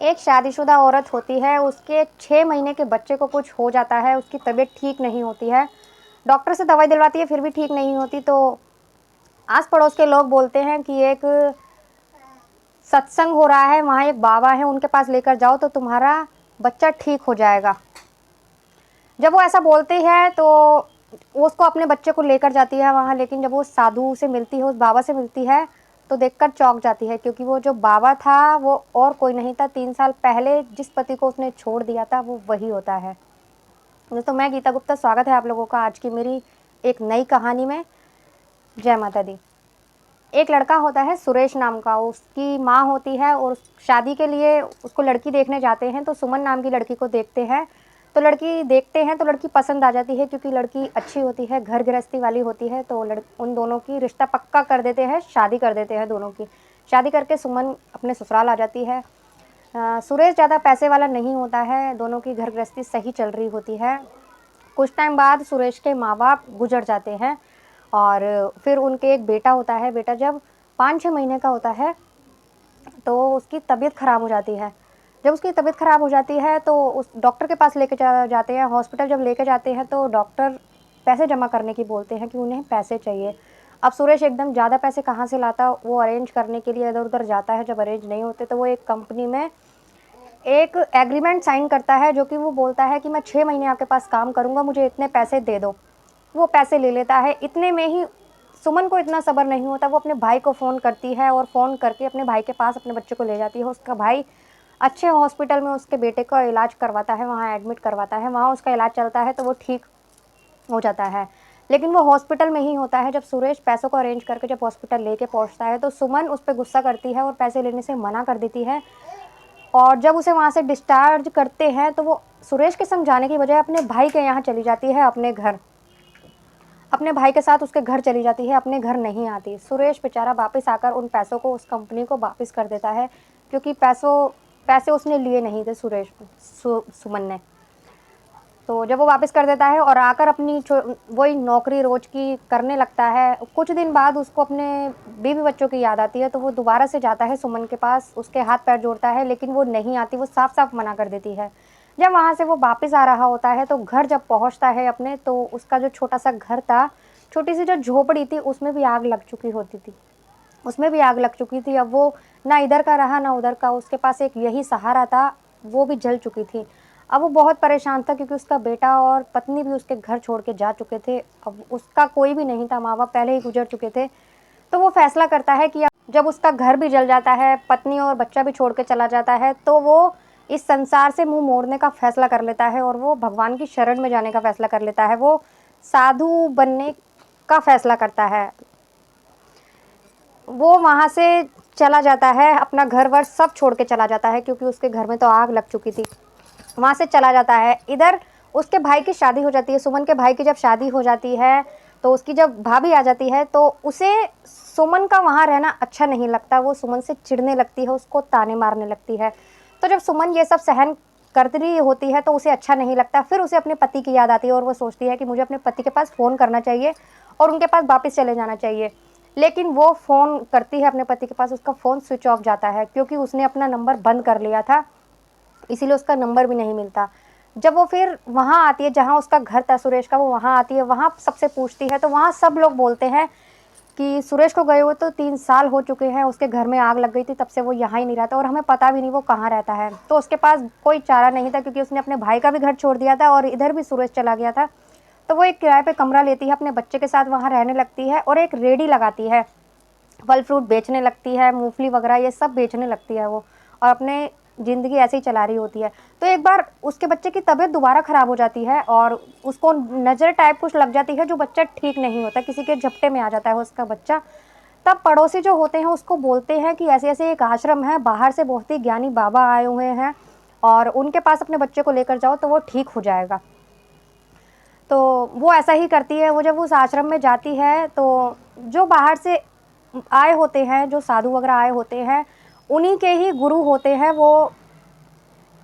एक शादीशुदा औरत होती है, उसके 6 महीने के बच्चे को कुछ हो जाता है, उसकी तबीयत ठीक नहीं होती है, डॉक्टर से दवाई दिलवाती है फिर भी ठीक नहीं होती, तो आस पड़ोस के लोग बोलते हैं कि एक सत्संग हो रहा है, वहाँ एक बाबा है, उनके पास लेकर जाओ तो तुम्हारा बच्चा ठीक हो जाएगा। जब वो ऐसा बोलती है तो वो उसको अपने बच्चे को लेकर जाती है वहाँ, लेकिन जब वो साधु से मिलती है, उस बाबा से मिलती है, तो देखकर चौंक जाती है, क्योंकि वो जो बाबा था वो और कोई नहीं था, 3 साल पहले जिस पति को उसने छोड़ दिया था वो वही होता है। दोस्तों, मैं गीता गुप्ता, स्वागत है आप लोगों का आज की मेरी एक नई कहानी में। जय माता दी। एक लड़का होता है सुरेश नाम का, उसकी माँ होती है और शादी के लिए उसको लड़की देखने जाते हैं, तो सुमन नाम की लड़की को देखते हैं, तो लड़की पसंद आ जाती है, क्योंकि लड़की अच्छी होती है, घर गृहस्थी वाली होती है, तो उन दोनों की रिश्ता पक्का कर देते हैं, शादी कर देते हैं दोनों की। शादी करके सुमन अपने ससुराल आ जाती है। सुरेश ज़्यादा पैसे वाला नहीं होता है, दोनों की घर गृहस्थी सही चल रही होती है। कुछ टाइम बाद सुरेश के माँ बाप गुजर जाते हैं और फिर उनके एक बेटा होता है। बेटा जब 5-6 महीने का होता है तो उसकी तबीयत ख़राब हो जाती है। जब उसकी तबीयत ख़राब हो जाती है तो उस डॉक्टर के पास लेके जाते हैं। हॉस्पिटल जब लेके जाते हैं तो डॉक्टर पैसे जमा करने की बोलते हैं कि उन्हें पैसे चाहिए। अब सुरेश एकदम ज़्यादा पैसे कहाँ से लाता, वो अरेंज करने के लिए इधर उधर जाता है। जब अरेंज नहीं होते तो वो एक कंपनी में एक एग्रीमेंट साइन करता है, जो कि वो बोलता है कि मैं 6 महीने आपके पास काम करूँगा, मुझे इतने पैसे दे दो। वो पैसे ले लेता है। इतने में ही सुमन को इतना सब्र नहीं होता, वो अपने भाई को फ़ोन करती है और फ़ोन करके अपने भाई के पास अपने बच्चे को ले जाती है। उसका भाई अच्छे हॉस्पिटल में उसके बेटे का इलाज करवाता है, वहाँ एडमिट करवाता है, वहाँ उसका इलाज चलता है तो वो ठीक हो जाता है। लेकिन वो हॉस्पिटल में ही होता है। जब सुरेश पैसों को अरेंज करके जब हॉस्पिटल लेके पहुँचता है तो सुमन उस पर गुस्सा करती है और पैसे लेने से मना कर देती है। और जब उसे वहाँ से डिस्चार्ज करते हैं तो वो सुरेश के संग जाने की बजाय अपने भाई के यहाँ चली जाती है, अपने घर। अपने भाई के साथ उसके घर चली जाती है, अपने घर नहीं आती। सुरेश बेचारा वापस आकर उन पैसों को उस कंपनी को वापस कर देता है, क्योंकि पैसे उसने लिए नहीं थे सुमन ने। तो जब वो वापस कर देता है और आकर अपनी वही नौकरी रोज की करने लगता है, कुछ दिन बाद उसको अपने बीवी बच्चों की याद आती है, तो वो दोबारा से जाता है सुमन के पास, उसके हाथ पैर जोड़ता है, लेकिन वो नहीं आती, वो साफ साफ मना कर देती है। जब वहाँ से वो वापस आ रहा होता है तो घर जब पहुँचता है अपने, तो उसका जो छोटा सा घर था, छोटी सी जो झोपड़ी थी, उसमें भी आग लग चुकी होती थी। उसमें भी आग लग चुकी थी। अब वो ना इधर का रहा ना उधर का, उसके पास एक यही सहारा था, वो भी जल चुकी थी। अब वो बहुत परेशान था, क्योंकि उसका बेटा और पत्नी भी उसके घर छोड़ के जा चुके थे। अब उसका कोई भी नहीं था, माँ बाप पहले ही गुजर चुके थे। तो वो फैसला करता है कि जब उसका घर भी जल जाता है, पत्नी और बच्चा भी छोड़ के चला जाता है, तो वो इस संसार से मुंह मोड़ने का फैसला कर लेता है और वो भगवान की शरण में जाने का फैसला कर लेता है। वो साधु बनने का फैसला करता है। वो वहाँ से चला जाता है, अपना घर वर सब छोड़ के चला जाता है, क्योंकि उसके घर में तो आग लग चुकी थी। वहाँ से चला जाता है। इधर उसके भाई की शादी हो जाती है। सुमन के भाई की जब शादी हो जाती है तो उसकी जब भाभी आ जाती है, तो उसे सुमन का वहाँ रहना अच्छा नहीं लगता। वो सुमन से चिढ़ने लगती है, उसको ताने मारने लगती है। तो जब सुमन ये सब सहन कर रही होती है तो उसे अच्छा नहीं लगता। फिर उसे अपने पति की याद आती है और वो सोचती है कि मुझे अपने पति के पास फ़ोन करना चाहिए और उनके पास वापस चले जाना चाहिए। लेकिन वो फ़ोन करती है अपने पति के पास, उसका फ़ोन स्विच ऑफ जाता है, क्योंकि उसने अपना नंबर बंद कर लिया था, इसीलिए उसका नंबर भी नहीं मिलता। जब वो फिर वहाँ आती है जहाँ उसका घर था सुरेश का, वो वहाँ आती है, वहाँ सबसे पूछती है, तो वहाँ सब लोग बोलते हैं कि सुरेश को गए हुए तो 3 साल हो चुके हैं, उसके घर में आग लग गई थी, तब से वो यहाँ ही नहीं रहता और हमें पता भी नहीं वो कहाँ रहता है। तो उसके पास कोई चारा नहीं था, क्योंकि उसने अपने भाई का भी घर छोड़ दिया था और इधर भी सुरेश चला गया था। तो वो एक किराए पे कमरा लेती है, अपने बच्चे के साथ वहाँ रहने लगती है और एक रेडी लगाती है, फल फ्रूट बेचने लगती है, मूंगफली वगैरह ये सब बेचने लगती है वो, और अपने ज़िंदगी ऐसे ही चला रही होती है। तो एक बार उसके बच्चे की तबीयत दोबारा ख़राब हो जाती है और उसको नज़र टाइप कुछ लग जाती है, जो बच्चा ठीक नहीं होता, किसी के झपटे में आ जाता है उसका बच्चा। तब पड़ोसी जो होते हैं उसको बोलते हैं कि ऐसे ऐसे एक आश्रम है, बाहर से बहुत ही ज्ञानी बाबा आए हुए हैं और उनके पास अपने बच्चे को लेकर जाओ तो वो ठीक हो जाएगा। तो वो ऐसा ही करती है। वो जब उस आश्रम में जाती है तो जो बाहर से आए होते हैं, जो साधु वगैरह आए होते हैं, उन्हीं के ही गुरु होते हैं वो,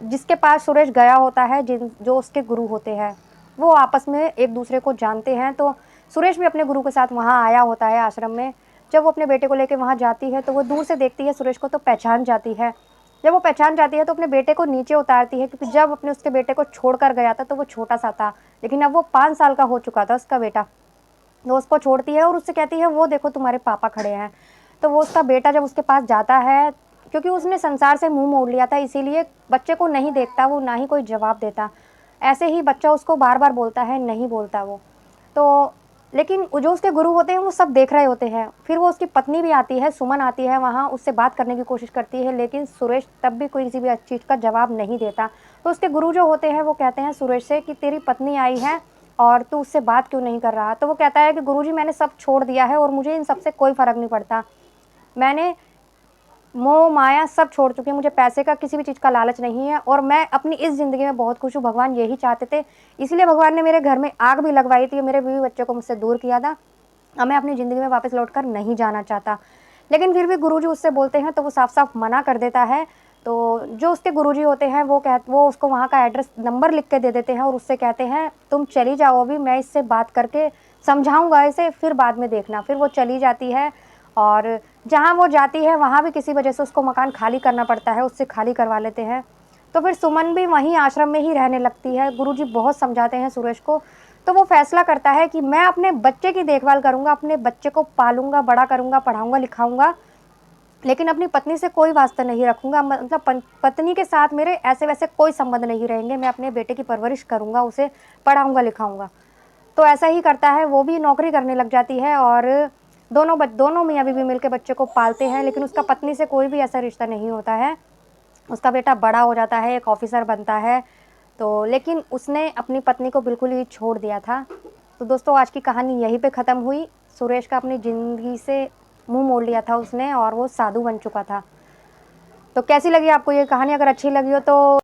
जिसके पास सुरेश गया होता है, जो उसके गुरु होते हैं, वो आपस में एक दूसरे को जानते हैं। तो सुरेश भी अपने गुरु के साथ वहाँ आया होता है आश्रम में। जब वो अपने बेटे को लेकर वहाँ जाती है तो वो दूर से देखती है सुरेश को, तो पहचान जाती है। जब वो पहचान जाती है तो अपने बेटे को नीचे उतारती है, क्योंकि जब अपने उसके बेटे को छोड़कर गया था तो वो छोटा सा था, लेकिन अब वो 5 साल का हो चुका था उसका बेटा। तो उसको छोड़ती है और उससे कहती है वो देखो तुम्हारे पापा खड़े हैं। तो वो उसका बेटा जब उसके पास जाता है, क्योंकि उसने संसार से मुंह मोड़ लिया था, इसीलिए बच्चे को नहीं देखता वो, ना ही कोई जवाब देता। ऐसे ही बच्चा उसको बार बार बोलता है, नहीं बोलता वो। तो लेकिन जो उसके गुरु होते हैं वो सब देख रहे होते हैं। फिर वो उसकी पत्नी भी आती है, सुमन आती है वहाँ, उससे बात करने की कोशिश करती है, लेकिन सुरेश तब भी कोई किसी भी चीज़ का जवाब नहीं देता। तो उसके गुरु जो होते हैं वो कहते हैं सुरेश से कि तेरी पत्नी आई है और तू उससे बात क्यों नहीं कर रहा। तो वो कहता है कि गुरुजी मैंने सब छोड़ दिया है और मुझे इन सब से कोई फ़र्क नहीं पड़ता। मैंने मोह माया सब छोड़ चुकी हूँ, मुझे पैसे का किसी भी चीज़ का लालच नहीं है और मैं अपनी इस ज़िंदगी में बहुत खुश हूँ। भगवान यही चाहते थे, इसीलिए भगवान ने मेरे घर में आग भी लगवाई थी, मेरे बीवी बच्चों को मुझसे दूर किया था। अब मैं अपनी ज़िंदगी में वापस लौटकर नहीं जाना चाहता। लेकिन फिर भी गुरुजी उससे बोलते हैं तो वो साफ-साफ मना कर देता है। तो जो उसके गुरुजी होते हैं वो उसको वहाँ का एड्रेस नंबर लिख के दे देते हैं और उससे कहते हैं तुम चली जाओ अभी, मैं इससे बात करके समझाऊँगा इसे, फिर बाद में देखना। फिर वो चली जाती है और जहाँ वो जाती है वहाँ भी किसी वजह से उसको मकान खाली करना पड़ता है, उससे खाली करवा लेते हैं। तो फिर सुमन भी वहीं आश्रम में ही रहने लगती है। गुरुजी बहुत समझाते हैं सुरेश को, तो वो फैसला करता है कि मैं अपने बच्चे की देखभाल करूँगा, अपने बच्चे को पालूँगा, बड़ा करूँगा, पढ़ाऊँगा, लिखाऊँगा, लेकिन अपनी पत्नी से कोई वास्ता नहीं रखूँगा। मतलब पत्नी के साथ मेरे ऐसे-वैसे कोई संबंध नहीं रहेंगे, मैं अपने बेटे की परवरिश करूँगा, उसे पढ़ाऊँगा, लिखाऊँगा। तो ऐसा ही करता है, वो भी नौकरी करने लग जाती है और दोनों मियाँ-बीवी मिलके बच्चे को पालते हैं, लेकिन उसका पत्नी से कोई भी ऐसा रिश्ता नहीं होता है। उसका बेटा बड़ा हो जाता है, एक ऑफ़िसर बनता है, तो लेकिन उसने अपनी पत्नी को बिल्कुल ही छोड़ दिया था। तो दोस्तों आज की कहानी यहीं पे ख़त्म हुई। सुरेश का अपनी ज़िंदगी से मुँह मोड़ लिया था उसने और वो साधु बन चुका था। तो कैसी लगी आपको ये कहानी? अगर अच्छी लगी हो तो